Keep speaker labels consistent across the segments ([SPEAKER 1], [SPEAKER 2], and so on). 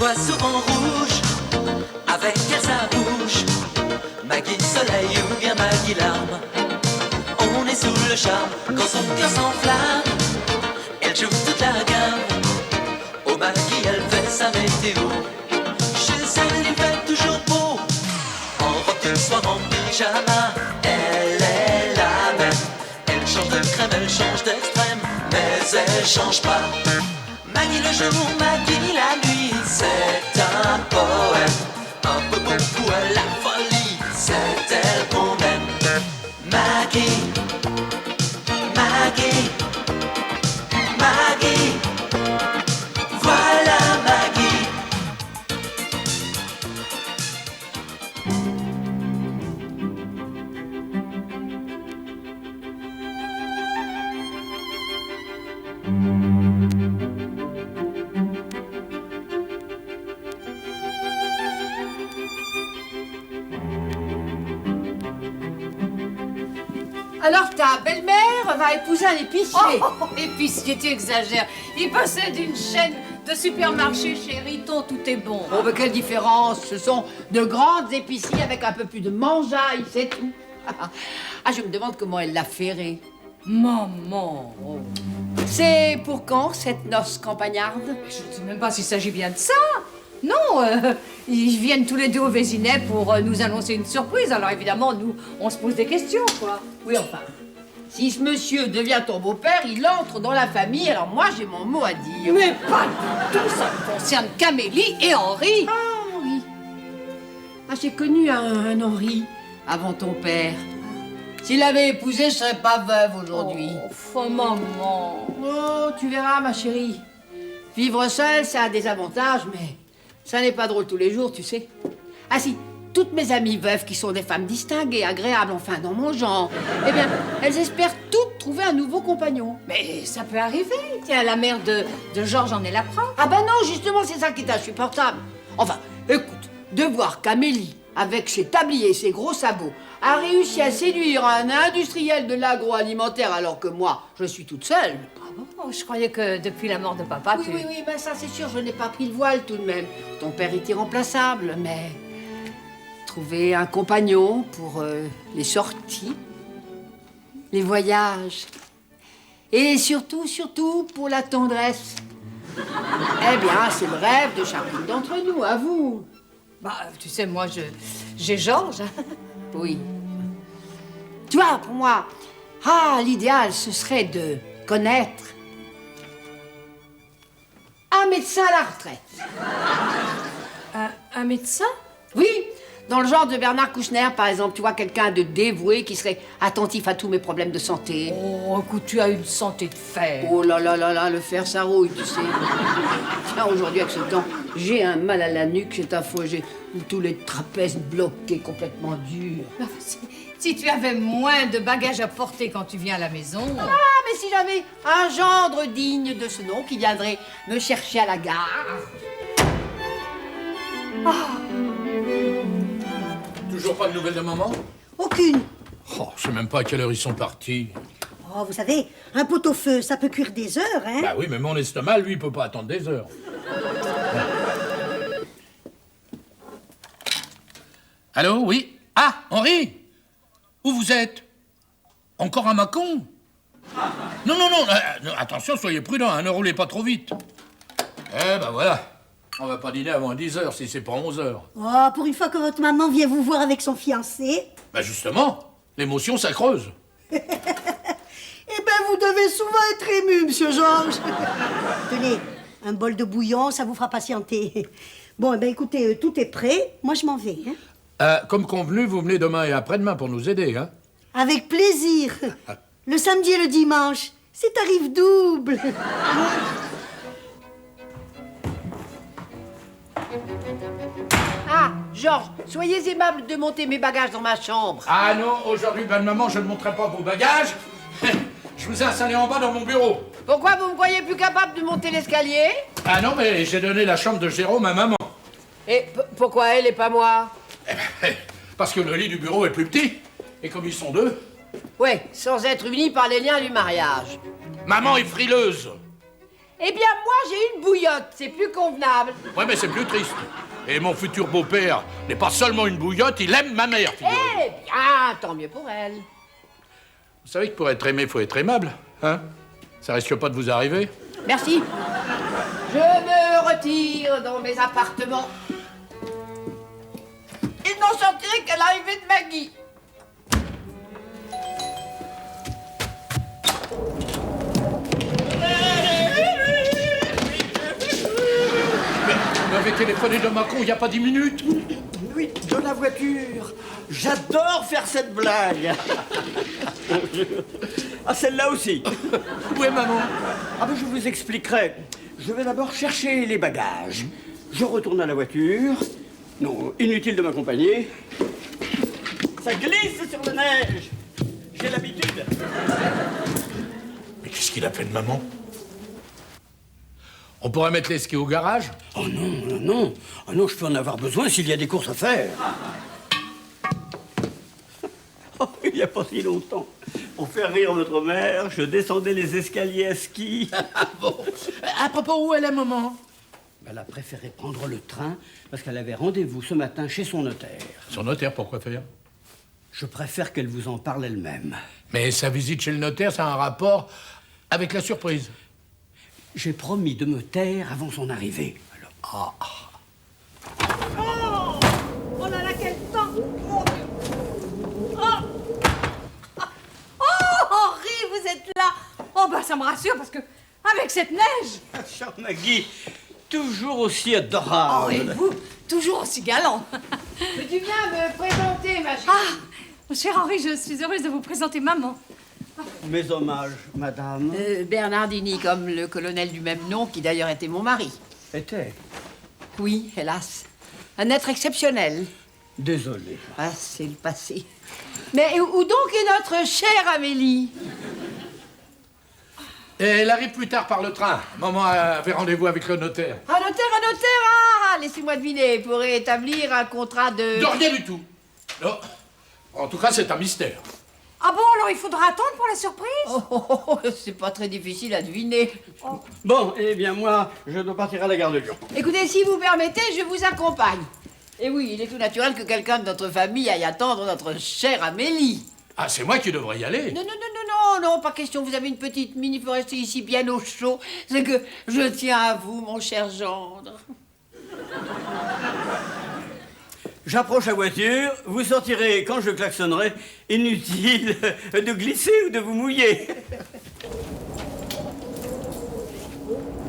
[SPEAKER 1] voit souvent rouge, avec elle sa bouche. Maggie soleil ou bien Maggie larme, on est sous le charme quand son cœur s'enflamme. Elle joue toute la gamme, oh Maggie elle fait sa météo. Chez elle il fait toujours beau, en robe de soir, en pyjama. Elle est la même, elle change de crème, elle change d'extrême, mais elle change pas. Maggie le jour, Maggie la nuit, c'est un poème, un peu beaucoup à la folie, c'est elle qu'on aime. Maggie, Maggie, Maggie, voilà Maggie.
[SPEAKER 2] Alors ta belle-mère va épouser un épicier.
[SPEAKER 3] Oh, épicier, tu exagères. Il possède une chaîne de supermarchés chez Riton, tout est bon.
[SPEAKER 2] Oh, mais quelle différence! Ce sont de grandes épiceries avec un peu plus de mangeaille, c'est tout. Ah, je me demande comment elle l'a ferré.
[SPEAKER 3] Maman. Oh.
[SPEAKER 2] C'est pour quand, cette noce campagnarde?
[SPEAKER 3] Je ne sais même pas s'il s'agit bien de ça. Non, ils viennent tous les deux au Vésinet pour nous annoncer une surprise. Alors évidemment, nous, on se pose des questions, quoi.
[SPEAKER 2] Oui, enfin, si ce monsieur devient ton beau-père, il entre dans la famille, alors moi, j'ai mon mot à dire.
[SPEAKER 3] Mais pas du tout, ça concerne Camélie et Henri.
[SPEAKER 2] Ah, Henri. Ah, j'ai connu un Henri avant ton père. S'il avait épousé, je serais pas veuve aujourd'hui.
[SPEAKER 3] Oh, maman.
[SPEAKER 2] Oh, tu verras, ma chérie. Vivre seule, ça a des avantages, mais ça n'est pas drôle tous les jours, tu sais. Ah si, toutes mes amies veuves qui sont des femmes distinguées, agréables, enfin, dans mon genre, eh bien, elles espèrent toutes trouver un nouveau compagnon.
[SPEAKER 3] Mais ça peut arriver. Tiens, la mère de Georges en est la preuve.
[SPEAKER 2] Ah ben non, justement, c'est ça qui est insupportable. Enfin, écoute, de voir qu'Amélie, avec ses tabliers et ses gros sabots, a réussi à séduire un industriel de l'agroalimentaire alors que moi, je suis toute seule.
[SPEAKER 3] Ah bon, je croyais que depuis la mort de papa,
[SPEAKER 2] Oui, ben ça c'est sûr, je n'ai pas pris le voile tout de même. Ton père est irremplaçable, mais trouver un compagnon pour les sorties, les voyages, et surtout pour la tendresse. Eh bien, c'est le rêve de chacune d'entre nous, à vous.
[SPEAKER 3] Bah, tu sais, moi, j'ai Georges.
[SPEAKER 2] Oui. Tu vois, pour moi, l'idéal, ce serait de connaître un médecin à la retraite.
[SPEAKER 3] Un médecin?
[SPEAKER 2] Oui, dans le genre de Bernard Kouchner, par exemple. Tu vois, quelqu'un de dévoué qui serait attentif à tous mes problèmes de santé.
[SPEAKER 3] Oh, écoute, tu as une santé de fer.
[SPEAKER 2] Oh là là là là, le fer, ça rouille, tu sais. Tiens, aujourd'hui, avec ce temps, j'ai un mal à la nuque, c'est affreux. J'ai tous les trapèzes bloqués, complètement durs.
[SPEAKER 3] Si tu avais moins de bagages à porter quand tu viens à la maison...
[SPEAKER 2] Ah, mais si j'avais un gendre digne de ce nom qui viendrait me chercher à la gare.
[SPEAKER 4] Toujours pas de nouvelles de maman?
[SPEAKER 5] Aucune.
[SPEAKER 4] Oh, je sais même pas à quelle heure ils sont partis.
[SPEAKER 5] Oh, vous savez, un pot-au-feu, ça peut cuire des heures, hein?
[SPEAKER 4] Bah oui, mais mon estomac, lui, il peut pas attendre des heures. Allô, oui? Ah, Henri? Où vous êtes? Encore à Mâcon? Non, attention, soyez prudent, ne roulez pas trop vite. Eh ben voilà, on va pas dîner avant 10h si c'est pas 11h.
[SPEAKER 5] Oh, pour une fois que votre maman vient vous voir avec son fiancé.
[SPEAKER 4] Bah justement, l'émotion, ça creuse.
[SPEAKER 5] Eh ben, vous devez souvent être ému, monsieur Georges. Tenez, un bol de bouillon, ça vous fera patienter. Bon, eh ben, écoutez, tout est prêt. Moi, je m'en vais, hein.
[SPEAKER 4] Comme convenu, vous venez demain et après-demain pour nous aider, hein?
[SPEAKER 5] Avec plaisir. Le samedi et le dimanche, c'est tarif double.
[SPEAKER 2] Ah, Georges, soyez aimable de monter mes bagages dans ma chambre.
[SPEAKER 4] Ah non, aujourd'hui, bonne maman, je ne monterai pas vos bagages. Je vous ai installé en bas dans mon bureau.
[SPEAKER 2] Pourquoi vous me croyez plus capable de monter l'escalier?
[SPEAKER 4] Ah non, mais j'ai donné la chambre de Jérôme à maman.
[SPEAKER 2] Et pourquoi elle et pas moi?
[SPEAKER 4] Parce que le lit du bureau est plus petit. Et comme ils sont deux...
[SPEAKER 2] Ouais, sans être unis par les liens du mariage.
[SPEAKER 4] Maman est frileuse.
[SPEAKER 2] Eh bien, moi, j'ai une bouillotte. C'est plus convenable.
[SPEAKER 4] Ouais, mais c'est plus triste. Et mon futur beau-père n'est pas seulement une bouillotte, il aime ma mère, figurez-vous.
[SPEAKER 2] Eh bien, tant mieux pour elle.
[SPEAKER 4] Vous savez que pour être aimé, faut être aimable, hein? Ça risque pas de vous arriver?
[SPEAKER 2] Merci. Je me retire dans mes appartements. Ils n'ont sorti qu'à l'arrivée de Maggie.
[SPEAKER 4] Vous m'avez téléphoné de Macron il n'y a pas 10 minutes.
[SPEAKER 6] Oui, de la voiture. J'adore faire cette blague. Ah, celle-là aussi.
[SPEAKER 4] Où est maman?
[SPEAKER 6] Ah ben, je vous expliquerai. Je vais d'abord chercher les bagages. Je retourne à la voiture. Non, inutile de m'accompagner. Ça glisse sur la neige. J'ai l'habitude.
[SPEAKER 4] Mais qu'est-ce qu'il a fait de maman? On pourrait mettre les skis au garage?
[SPEAKER 6] Oh non, non, non. Ah non, je peux en avoir besoin s'il y a des courses à faire. Oh, il n'y a pas si longtemps. Pour faire rire votre mère, je descendais les escaliers à ski.
[SPEAKER 4] Bon. À propos, où est la maman?
[SPEAKER 6] Elle a préféré prendre le train parce qu'elle avait rendez-vous ce matin chez son notaire.
[SPEAKER 4] Son notaire, pourquoi faire?
[SPEAKER 6] Je préfère qu'elle vous en parle elle-même.
[SPEAKER 4] Mais sa visite chez le notaire, ça a un rapport avec la surprise.
[SPEAKER 6] J'ai promis de me taire avant son arrivée. Alors,
[SPEAKER 3] Oh là là, quel temps! Mon Dieu! Oh, Henri, vous êtes là! Oh, bah, ça me rassure parce que, avec cette neige!
[SPEAKER 6] Chère Maggie, toujours aussi
[SPEAKER 3] Oh,
[SPEAKER 6] adorable.
[SPEAKER 3] et vous, toujours aussi galant!
[SPEAKER 2] Peux-tu bien me présenter, ma chérie?
[SPEAKER 3] Ah, mon cher Henri, je suis heureuse de vous présenter maman.
[SPEAKER 6] Mes hommages, madame.
[SPEAKER 2] Bernardini, comme le colonel du même nom, qui d'ailleurs était mon mari.
[SPEAKER 6] Était.
[SPEAKER 2] Oui, hélas. Un être exceptionnel.
[SPEAKER 6] Désolé.
[SPEAKER 2] Ah, c'est le passé. Mais où donc est notre chère Amélie?
[SPEAKER 4] Et elle arrive plus tard par le train. Maman avait rendez-vous avec le notaire.
[SPEAKER 2] Un notaire, ah, laissez-moi deviner, pour établir un contrat de...
[SPEAKER 4] De rien du tout. Non. En tout cas, c'est un mystère.
[SPEAKER 3] Ah bon, alors il faudra attendre pour la surprise?
[SPEAKER 2] Oh, c'est pas très difficile à deviner.
[SPEAKER 6] Bon, eh bien, moi, je dois partir à la gare de Lyon.
[SPEAKER 2] Écoutez, si vous permettez, je vous accompagne. Et oui, il est tout naturel que quelqu'un de notre famille aille attendre notre chère Amélie.
[SPEAKER 4] Ah, c'est moi qui devrais y aller.
[SPEAKER 2] Non, pas question. Vous avez une petite mini-foresterie ici bien au chaud. C'est que je tiens à vous, mon cher gendre.
[SPEAKER 6] J'approche la voiture, vous sortirez quand je klaxonnerai. Inutile de glisser ou de vous mouiller.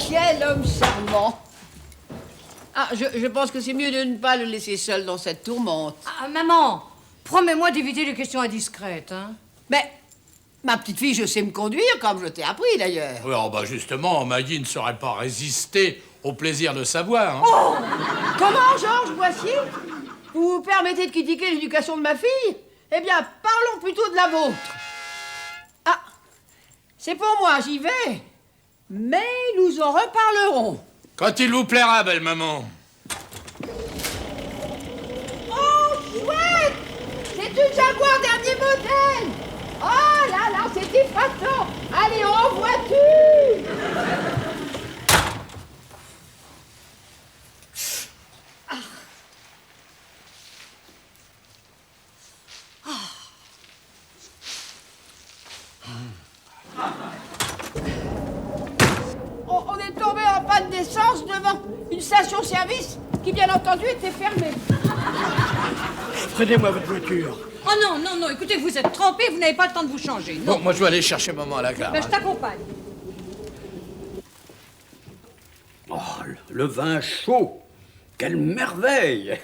[SPEAKER 2] Quel homme charmant. Ah, je pense que c'est mieux de ne pas le laisser seul dans cette tourmente.
[SPEAKER 3] Ah, maman, promets-moi d'éviter les questions indiscrètes, hein?
[SPEAKER 2] Mais, ma petite fille, je sais me conduire, comme je t'ai appris d'ailleurs.
[SPEAKER 4] Oui, oh, bah justement, Maggie ne saurait pas résister au plaisir de savoir. Hein.
[SPEAKER 2] Oh! Comment, Georges Boissier? Vous permettez de critiquer l'éducation de ma fille? Eh bien, parlons plutôt de la vôtre. Ah, c'est pour moi, j'y vais. Mais nous en reparlerons.
[SPEAKER 4] Quand il vous plaira, belle maman.
[SPEAKER 2] Oh, chouette! C'est une Jaguar dernier modèle. Oh là, c'est épatant. Allez, en voiture! On est tombé en panne d'essence devant une station-service qui, bien entendu, était fermée.
[SPEAKER 6] Prenez-moi votre voiture.
[SPEAKER 3] Oh non, écoutez, vous êtes trempés, vous n'avez pas le temps de vous changer. Non,
[SPEAKER 4] Bon, moi je vais aller chercher maman à la gare.
[SPEAKER 3] ben, je t'accompagne.
[SPEAKER 6] Oh, le vin chaud. Quelle merveille.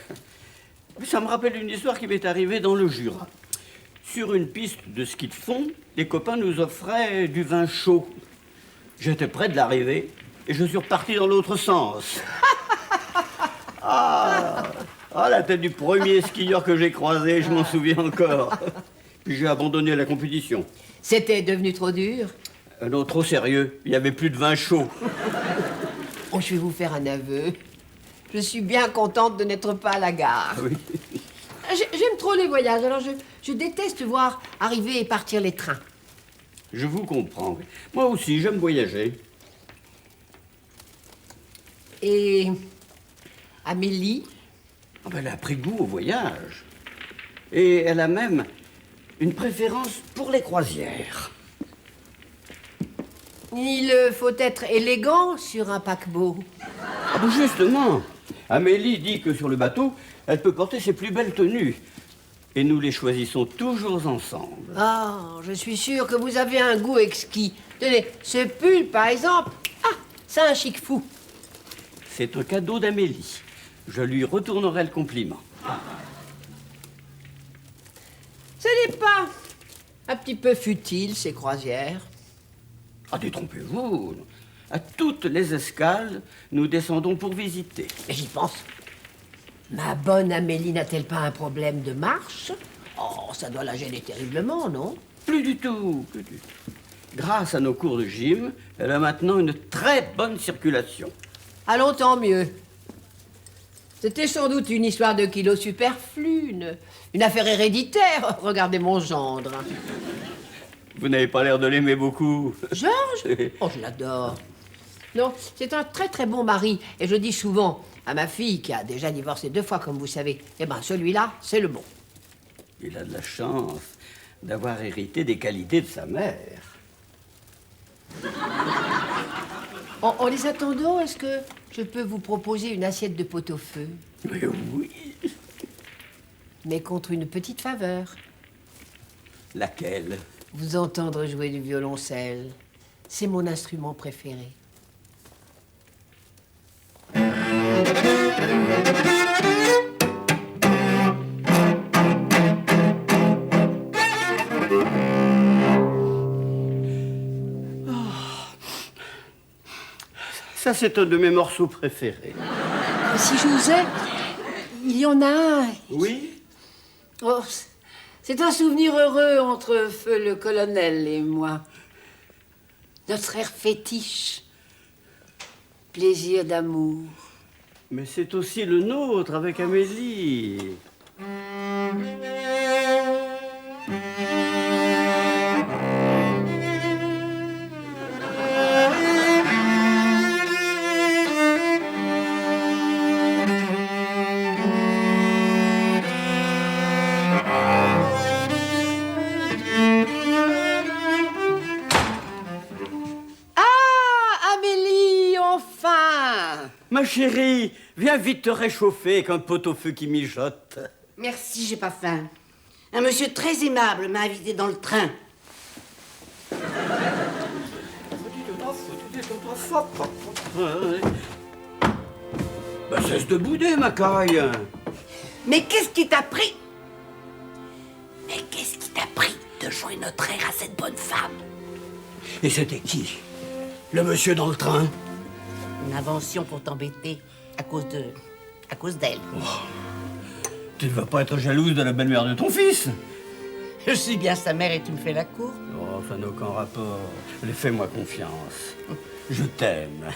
[SPEAKER 6] Ça me rappelle une histoire qui m'est arrivée dans le Jura. Sur une piste de ski de fond, les copains nous offraient du vin chaud. J'étais près de l'arrivée et je suis reparti dans l'autre sens. Ah, la tête du premier skieur que j'ai croisé, je m'en souviens encore. Puis j'ai abandonné la compétition.
[SPEAKER 2] C'était devenu trop dur.
[SPEAKER 6] Non, trop sérieux, il n'y avait plus de vin chaud.
[SPEAKER 2] Oh, je vais vous faire un aveu. Je suis bien contente de n'être pas à la gare.
[SPEAKER 6] Oui.
[SPEAKER 2] J'aime trop les voyages, alors je déteste voir arriver et partir les trains.
[SPEAKER 6] Je vous comprends. Moi aussi, j'aime voyager.
[SPEAKER 2] Et Amélie?
[SPEAKER 6] Ah ben, elle a pris goût au voyage. Et elle a même une préférence pour les croisières.
[SPEAKER 2] Il faut être élégant sur un paquebot.
[SPEAKER 6] Ah ben justement, Amélie dit que sur le bateau, elle peut porter ses plus belles tenues. Et nous les choisissons toujours ensemble.
[SPEAKER 2] Ah, je suis sûre que vous avez un goût exquis. Tenez, ce pull, par exemple, ah, c'est un chic fou.
[SPEAKER 6] C'est un cadeau d'Amélie. Je lui retournerai le compliment.
[SPEAKER 2] Ce n'est pas un petit peu futile, ces croisières?
[SPEAKER 6] Ah, détrompez-vous. À toutes les escales, nous descendons pour visiter.
[SPEAKER 2] Mais j'y pense. Ma bonne Amélie n'a-t-elle pas un problème de marche? Oh, ça doit la gêner terriblement, non?
[SPEAKER 6] Plus du tout, plus du tout. Grâce à nos cours de gym, elle a maintenant une très bonne circulation.
[SPEAKER 2] Allons, tant mieux. C'était sans doute une histoire de kilos superflus, une affaire héréditaire. Regardez mon gendre.
[SPEAKER 6] Vous n'avez pas l'air de l'aimer beaucoup.
[SPEAKER 2] Georges? Oh, je l'adore. Non, c'est un très très bon mari. Et je dis souvent à ma fille, qui a déjà divorcé 2 fois, comme vous savez, eh ben celui-là, c'est le bon.
[SPEAKER 6] Il a de la chance d'avoir hérité des qualités de sa mère.
[SPEAKER 2] En les attendant, est-ce que je peux vous proposer une assiette de pot-au-feu?
[SPEAKER 6] Mais oui.
[SPEAKER 2] Mais contre une petite faveur.
[SPEAKER 6] Laquelle?
[SPEAKER 2] Vous entendre jouer du violoncelle. C'est mon instrument préféré.
[SPEAKER 6] Ça, c'est un de mes morceaux préférés.
[SPEAKER 2] Si j'osais, il y en a un.
[SPEAKER 6] Oui?
[SPEAKER 2] Oh, c'est un souvenir heureux entre Feu le colonel et moi. Notre air fétiche. Plaisir d'amour.
[SPEAKER 6] Mais c'est aussi le nôtre avec Amélie.
[SPEAKER 2] Ah, Amélie, enfin!
[SPEAKER 6] Ma chérie, viens vite te réchauffer qu'un pot-au-feu qui mijote.
[SPEAKER 5] Merci, j'ai pas faim. Un monsieur très aimable m'a invité dans le train.
[SPEAKER 6] Bah, cesse de bouder, ma caille.
[SPEAKER 5] Mais qu'est-ce qui t'a pris? Mais qu'est-ce qui t'a pris de jouer notre air à cette bonne femme?
[SPEAKER 6] Et c'était qui? Le monsieur dans le train?
[SPEAKER 5] Une invention pour t'embêter à cause d'elle.
[SPEAKER 6] Tu ne vas pas être jalouse de la belle-mère de ton fils?
[SPEAKER 5] Je suis bien sa mère et tu me fais la cour.
[SPEAKER 6] Oh, ça n'a aucun rapport. Allez, fais-moi confiance. Je t'aime.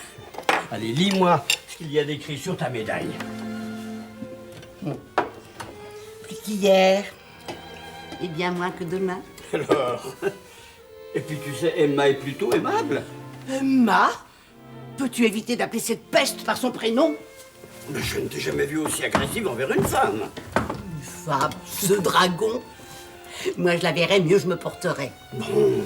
[SPEAKER 6] Allez, lis-moi ce qu'il y a d'écrit sur ta médaille.
[SPEAKER 5] Plus qu'hier. Et bien moins que demain.
[SPEAKER 6] Alors? Et puis tu sais, Emma est plutôt aimable.
[SPEAKER 5] Emma? Peux-tu éviter d'appeler cette peste par son prénom?
[SPEAKER 6] Mais je ne t'ai jamais vu aussi agressive envers une femme.
[SPEAKER 5] Une femme, ce dragon. Moi, je la verrais, mieux je me porterais.
[SPEAKER 6] Bon.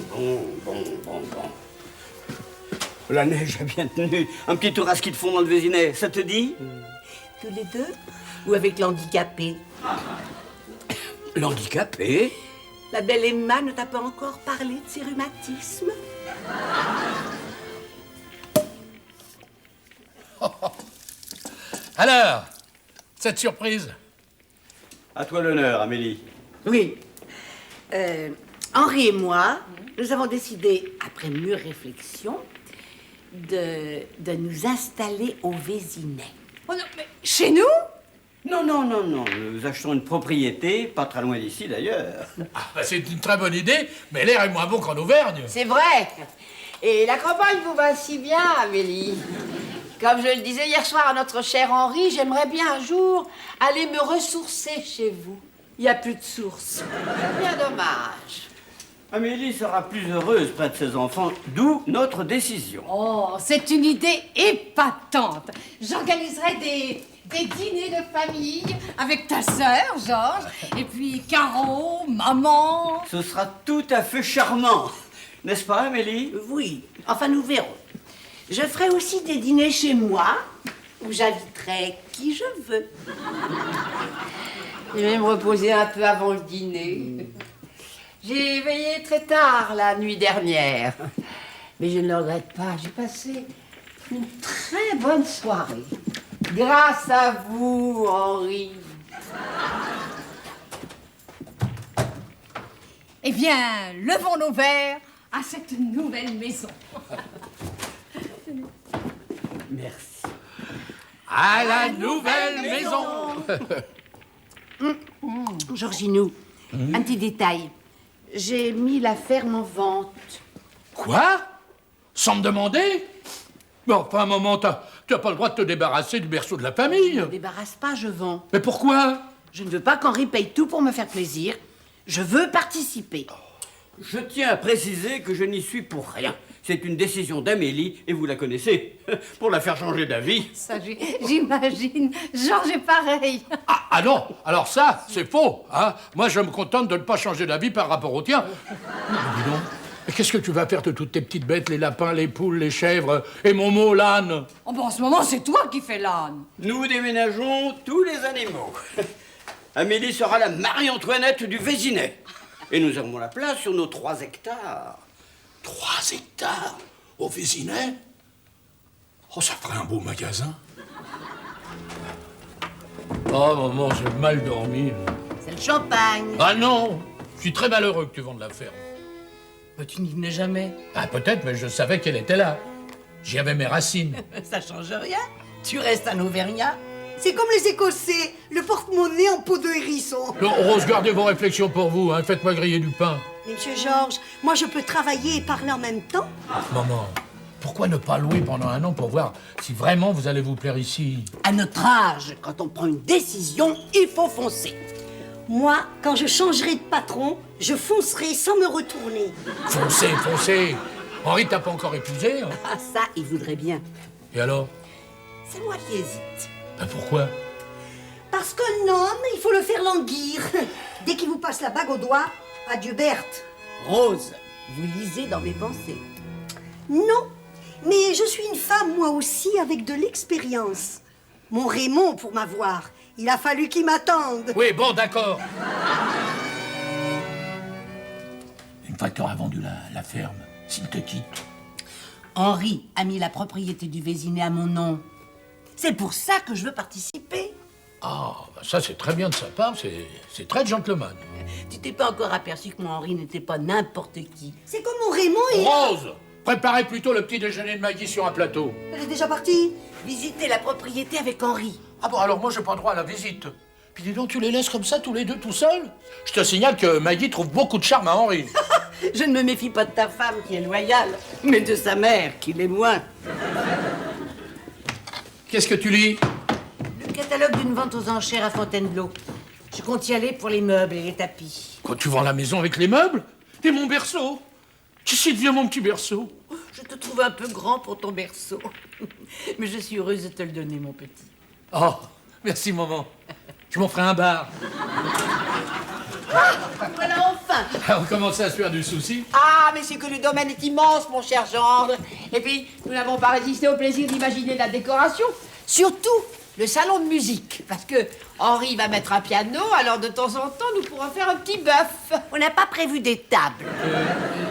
[SPEAKER 6] La neige a bien tenu. Un petit tour à ski de fond dans le Vésinet, ça te dit?
[SPEAKER 5] Tous les deux? Ou avec l'handicapé?
[SPEAKER 6] L'handicapé?
[SPEAKER 5] La belle Emma ne t'a pas encore parlé de ses rhumatismes?
[SPEAKER 4] Alors, cette surprise?
[SPEAKER 6] À toi l'honneur, Amélie.
[SPEAKER 5] Oui. Henri et moi, nous avons décidé, après mûre réflexion, de nous installer au Vésinet.
[SPEAKER 3] Oh non, mais chez nous?
[SPEAKER 6] Non. Nous achetons une propriété, pas très loin d'ici d'ailleurs.
[SPEAKER 4] Ah, bah, c'est une très bonne idée, mais l'air est moins bon qu'en Auvergne.
[SPEAKER 2] C'est vrai. Et la campagne vous va si bien, Amélie. Comme je le disais hier soir à notre cher Henri, j'aimerais bien un jour aller me ressourcer chez vous.
[SPEAKER 5] Il n'y a plus de source.
[SPEAKER 2] C'est bien dommage.
[SPEAKER 6] Amélie sera plus heureuse près de ses enfants, d'où notre décision.
[SPEAKER 3] Oh, c'est une idée épatante. J'organiserai des dîners de famille avec ta sœur, Georges, et puis Caro, maman.
[SPEAKER 6] Ce sera tout à fait charmant. N'est-ce pas, Amélie?
[SPEAKER 2] Oui, enfin nous verrons. Je ferai aussi des dîners chez moi, où j'inviterai qui je veux. Je vais me reposer un peu avant le dîner. J'ai veillé très tard la nuit dernière. Mais je ne le regrette pas, j'ai passé une très bonne soirée. Grâce à vous, Henri.
[SPEAKER 3] Eh bien, levons nos verres à cette nouvelle maison.
[SPEAKER 6] Merci.
[SPEAKER 4] À la nouvelle maison.
[SPEAKER 2] Georginou, un petit détail. J'ai mis la ferme en vente.
[SPEAKER 4] Quoi? Sans me demander? Mais enfin, un moment, t'as pas le droit de te débarrasser du berceau de la famille.
[SPEAKER 2] Ne me débarrasse pas, je vends.
[SPEAKER 4] Mais pourquoi?
[SPEAKER 2] Je ne veux pas qu'Henri paye tout pour me faire plaisir. Je veux participer.
[SPEAKER 6] Je tiens à préciser que je n'y suis pour rien. C'est une décision d'Amélie, et vous la connaissez, pour la faire changer d'avis.
[SPEAKER 3] Ça, j'imagine. Georges est pareil.
[SPEAKER 4] Ah non, alors ça, c'est faux. Hein. Moi, je me contente de ne pas changer d'avis par rapport au tien. Mais dis donc, mais qu'est-ce que tu vas faire de toutes tes petites bêtes, les lapins, les poules, les chèvres, et mon mot, l'âne?
[SPEAKER 3] Oh, bon, en ce moment, c'est toi qui fais l'âne.
[SPEAKER 6] Nous déménageons tous les animaux. Amélie sera la Marie-Antoinette du Vésinet. Et nous aurons la place sur nos 3 hectares.
[SPEAKER 4] 3 hectares au Vésinet? Oh, ça ferait un beau magasin. Oh, maman, j'ai mal dormi.
[SPEAKER 2] C'est le champagne.
[SPEAKER 4] Ah non, je suis très malheureux que tu vendes la ferme.
[SPEAKER 2] Mais tu n'y venais jamais.
[SPEAKER 4] Ah, peut-être, mais je savais qu'elle était là. J'y avais mes racines.
[SPEAKER 2] Ça change rien. Tu restes un Auvergnat.
[SPEAKER 5] C'est comme les Écossais, le porte-monnaie en peau de hérisson.
[SPEAKER 4] Rose, gardez vos réflexions pour vous, hein. Faites-moi griller du pain.
[SPEAKER 5] Mais Monsieur Georges, moi je peux travailler et parler en même temps.
[SPEAKER 4] Maman, pourquoi ne pas louer pendant 1 an pour voir si vraiment vous allez vous plaire ici?
[SPEAKER 2] À notre âge, quand on prend une décision, il faut foncer.
[SPEAKER 5] Moi, quand je changerai de patron, je foncerai sans me retourner.
[SPEAKER 4] Foncez, foncez. Henri t'a pas encore épousé, hein?
[SPEAKER 2] Ah ça, il voudrait bien.
[SPEAKER 4] Et alors?
[SPEAKER 2] C'est moi qui hésite.
[SPEAKER 4] Ben pourquoi?
[SPEAKER 5] Parce qu'un homme, il faut le faire languir. Dès qu'il vous passe la bague au doigt, adieu Berthe.
[SPEAKER 2] Rose, vous lisez dans mes pensées.
[SPEAKER 5] Non, mais je suis une femme, moi aussi, avec de l'expérience. Mon Raymond, pour m'avoir, il a fallu qu'il m'attende.
[SPEAKER 4] Oui, bon, d'accord. Une fois que tu auras vendu la ferme, s'il te quitte.
[SPEAKER 2] Henri a mis la propriété du Vésinet à mon nom. C'est pour ça que je veux participer.
[SPEAKER 4] Ah, ben ça c'est très bien de sa part, c'est très gentleman.
[SPEAKER 2] Tu t'es pas encore aperçu que mon Henri n'était pas n'importe qui.
[SPEAKER 5] C'est comme mon Raymond, il...
[SPEAKER 4] Rose, préparez plutôt le petit déjeuner de Maggie sur un plateau.
[SPEAKER 5] Elle est déjà partie.
[SPEAKER 2] Visiter la propriété avec Henri.
[SPEAKER 4] Ah bon, alors moi j'ai pas droit à la visite. Puis dis donc, tu les laisses comme ça tous les deux tout seuls? Je te signale que Maggie trouve beaucoup de charme à Henri.
[SPEAKER 2] Je ne me méfie pas de ta femme qui est loyale, mais de sa mère qui l'est moins.
[SPEAKER 4] Qu'est-ce que tu lis?
[SPEAKER 2] Le catalogue d'une vente aux enchères à Fontainebleau. Je compte y aller pour les meubles et les tapis.
[SPEAKER 4] Quand tu vends la maison avec les meubles? Et mon berceau? Qu'est-ce qui devient mon petit berceau?
[SPEAKER 2] Je te trouve un peu grand pour ton berceau. Mais je suis heureuse de te le donner, mon petit.
[SPEAKER 4] Oh, merci maman. Je m'en ferai un bar.
[SPEAKER 2] Voilà enfin.
[SPEAKER 4] On commence à se faire du souci.
[SPEAKER 2] Ah, mais c'est que le domaine est immense, mon cher gendre. Et puis, nous n'avons pas résisté au plaisir d'imaginer la décoration. Surtout le salon de musique. Parce que Henri va mettre un piano, alors de temps en temps, nous pourrons faire un petit bœuf. On n'a pas prévu des tables.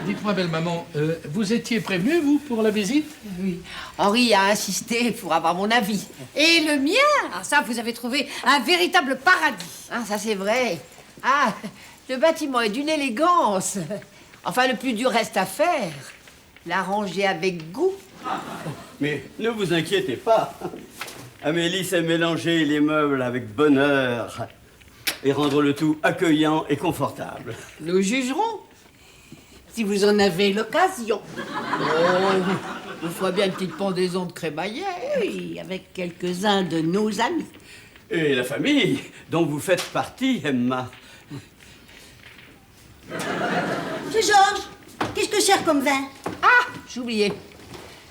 [SPEAKER 4] Dites-moi, belle maman, vous étiez prévenue, vous, pour la visite?
[SPEAKER 2] Oui. Henri a insisté pour avoir mon avis.
[SPEAKER 3] Et le mien? Ah, ça, vous avez trouvé un véritable paradis.
[SPEAKER 2] Ah, ça c'est vrai. Ah, le bâtiment est d'une élégance. Enfin, le plus dur reste à faire. L'arranger avec goût.
[SPEAKER 6] Mais ne vous inquiétez pas. Amélie sait mélanger les meubles avec bonheur et rendre le tout accueillant et confortable.
[SPEAKER 2] Nous jugerons. Si vous en avez l'occasion. Oh, il faut bien une petite pendaison de crémaillère. Oui, avec quelques-uns de nos amis.
[SPEAKER 6] Et la famille dont vous faites partie, Emma.
[SPEAKER 5] Monsieur Georges, qu'est-ce que sert comme vin?
[SPEAKER 2] Ah, j'ai oublié.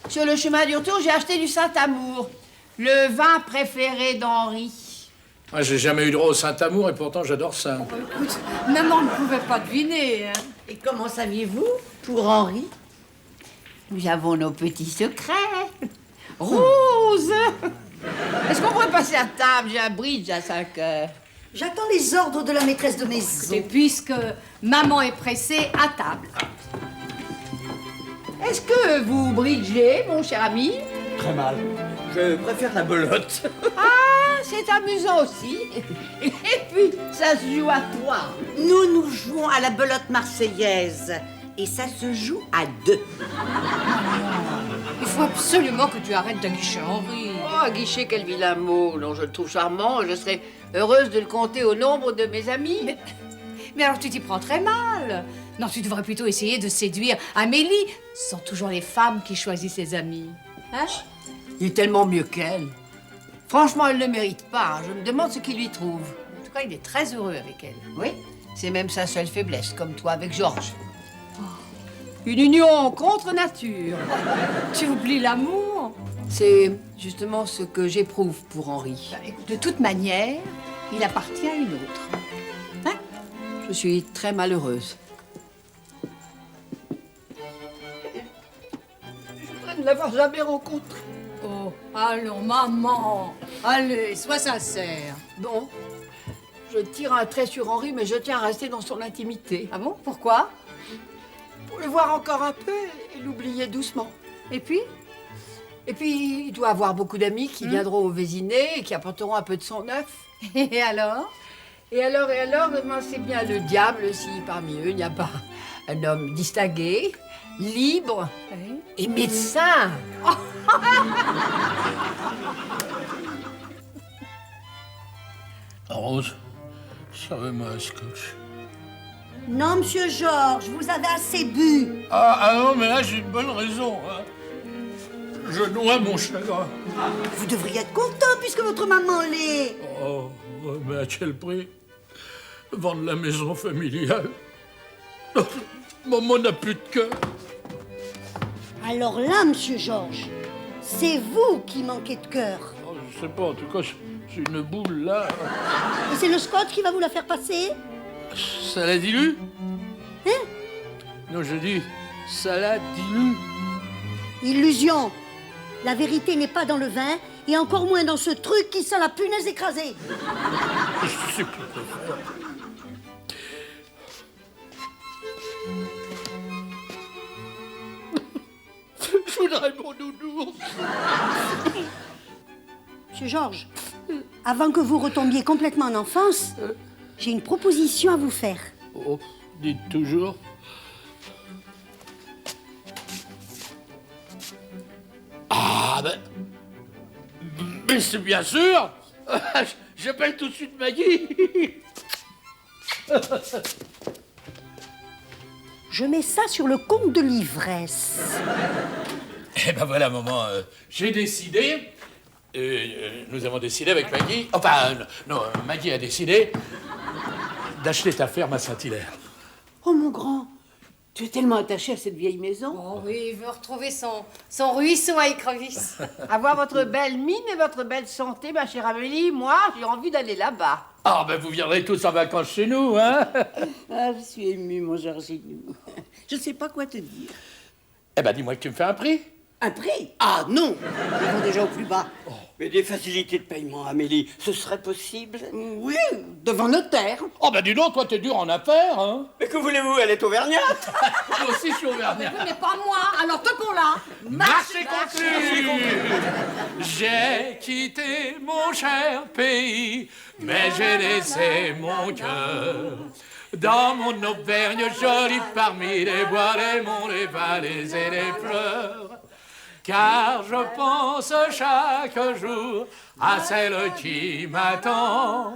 [SPEAKER 2] Sur le chemin du retour, j'ai acheté du Saint-Amour, le vin préféré d'Henri.
[SPEAKER 4] Moi, j'ai jamais eu droit au Saint-Amour et pourtant j'adore ça.
[SPEAKER 3] Écoute, maman ne pouvait pas deviner. Hein.
[SPEAKER 2] Et comment saviez-vous pour Henri? Nous avons nos petits secrets. Rose! Est-ce qu'on pourrait passer à table? J'ai un bridge à 5 heures.
[SPEAKER 5] J'attends les ordres de la maîtresse de maison.
[SPEAKER 3] Et puisque maman est pressée, à table.
[SPEAKER 2] Est-ce que vous bridgez, mon cher ami?
[SPEAKER 6] Très mal. Je préfère la belote.
[SPEAKER 2] Ah, c'est amusant aussi. Et puis, ça se joue à 3.
[SPEAKER 7] Nous jouons à la belote marseillaise. Et ça se joue à 2.
[SPEAKER 3] Il faut absolument que tu arrêtes d'aguicher Henri.
[SPEAKER 2] Oh, Guichet, quel vilain mot. Non, je le trouve charmant. Je serais heureuse de le compter au nombre de mes amis.
[SPEAKER 3] Mais alors tu t'y prends très mal. Non, tu devrais plutôt essayer de séduire Amélie. Ce sont toujours les femmes qui choisissent ses amis. Hein?
[SPEAKER 2] Il est tellement mieux qu'elle. Franchement, elle ne le mérite pas. Je me demande ce qu'il lui trouve.
[SPEAKER 3] En tout cas, il est très heureux avec elle.
[SPEAKER 2] Oui, c'est même sa seule faiblesse, comme toi avec Georges. Une union contre nature.
[SPEAKER 3] Tu oublies l'amour.
[SPEAKER 2] C'est justement ce que j'éprouve pour Henri.
[SPEAKER 3] Bah, écoute, de toute manière, il appartient à une autre. Hein?
[SPEAKER 2] Je suis très malheureuse. Je voudrais ne l'avoir jamais rencontré.
[SPEAKER 3] Oh, allons, maman. Allez, sois sincère.
[SPEAKER 2] Bon, je tire un trait sur Henri, mais je tiens à rester dans son intimité.
[SPEAKER 3] Ah bon? Pourquoi?
[SPEAKER 2] Pour le voir encore un peu et l'oublier doucement.
[SPEAKER 3] Et puis?
[SPEAKER 2] Et puis, il doit avoir beaucoup d'amis qui viendront au Vésiné et qui apporteront un peu de sang neuf.
[SPEAKER 3] Et alors?
[SPEAKER 2] Et alors, ben, c'est bien le diable si parmi eux, il n'y a pas un homme distingué, libre
[SPEAKER 3] Oui.
[SPEAKER 2] et médecin.
[SPEAKER 4] Rose, servez-moi un scotch.
[SPEAKER 5] Non, monsieur Georges, vous avez assez bu.
[SPEAKER 4] Ah non, mais là j'ai une bonne raison. Hein. Je noie mon chagrin.
[SPEAKER 5] Vous devriez être content puisque votre maman l'est.
[SPEAKER 4] Oh, mais à quel prix? Vendre la maison familiale. Maman n'a plus de cœur.
[SPEAKER 5] Alors là, monsieur Georges, c'est vous qui manquez de cœur.
[SPEAKER 4] Oh, je sais pas, en tout cas, j'ai une boule là.
[SPEAKER 5] Et c'est le Scott qui va vous la faire passer?
[SPEAKER 4] Ça la dilue?
[SPEAKER 5] Hein?
[SPEAKER 4] Non, je dis, ça la dilue.
[SPEAKER 5] Illusion. La vérité n'est pas dans le vin et encore moins dans ce truc qui sent la punaise écrasée.
[SPEAKER 4] Je sais plus quoi faire. Je voudrais mon nounours.
[SPEAKER 5] Monsieur Georges, avant que vous retombiez complètement en enfance, j'ai une proposition à vous faire.
[SPEAKER 4] Oh, dites toujours. Ah, ben... Mais c'est bien sûr. J'appelle tout de suite Maggie.
[SPEAKER 5] Je mets ça sur le compte de l'ivresse.
[SPEAKER 4] Eh ben voilà, maman, j'ai décidé... nous avons décidé avec Maggie... Enfin, non, Maggie a décidé d'acheter ta ferme à Saint-Hilaire.
[SPEAKER 7] Oh mon grand, tu es tellement attaché à cette vieille maison.
[SPEAKER 3] Oh oui, il veut retrouver son ruisseau à écrevisses.
[SPEAKER 2] Avoir votre belle mine et votre belle santé, ma chère Amélie, moi, j'ai envie d'aller là-bas.
[SPEAKER 4] Ah, ben vous viendrez tous en vacances chez nous, hein?
[SPEAKER 7] Ah, je suis émue, mon Georginou. Je ne sais pas quoi te dire.
[SPEAKER 4] Eh ben dis-moi que tu me fais un prix.
[SPEAKER 7] Un prix? Ah non, ils vont déjà au plus bas.
[SPEAKER 6] Mais des facilités de paiement, Amélie, ce serait possible?
[SPEAKER 7] Oui, devant notaire.
[SPEAKER 4] Oh ben dis donc, toi t'es dur en affaires, hein?
[SPEAKER 6] Mais que voulez-vous, elle est auvergnate.
[SPEAKER 4] Moi aussi je suis auvergnat.
[SPEAKER 3] Mais pas moi, alors te qu'on là.
[SPEAKER 4] Marché conclu. J'ai quitté mon cher pays, mais j'ai laissé mon cœur dans mon Auvergne jolie parmi les bois, les monts, les vallées et les fleurs. Car je pense chaque jour à celle qui m'attend.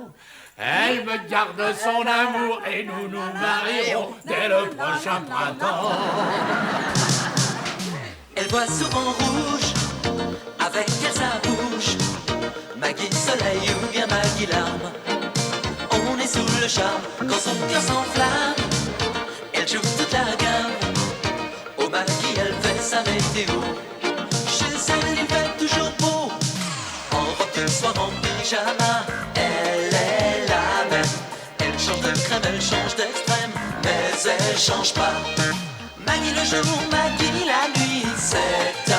[SPEAKER 4] Elle me garde son amour et nous nous marierons dès le prochain printemps.
[SPEAKER 1] Elle voit souvent rouge, avec elle sa bouche. Maggie soleil ou bien Maggie larme. On est sous le charme quand son cœur s'enflamme. Elle joue toute la météo. Chez elle, il fait toujours beau. En robe de soir, en pyjama, elle est la même. Elle change de crème, elle change d'extrême, mais elle change pas. Maggie le jour, Maggie la nuit, c'est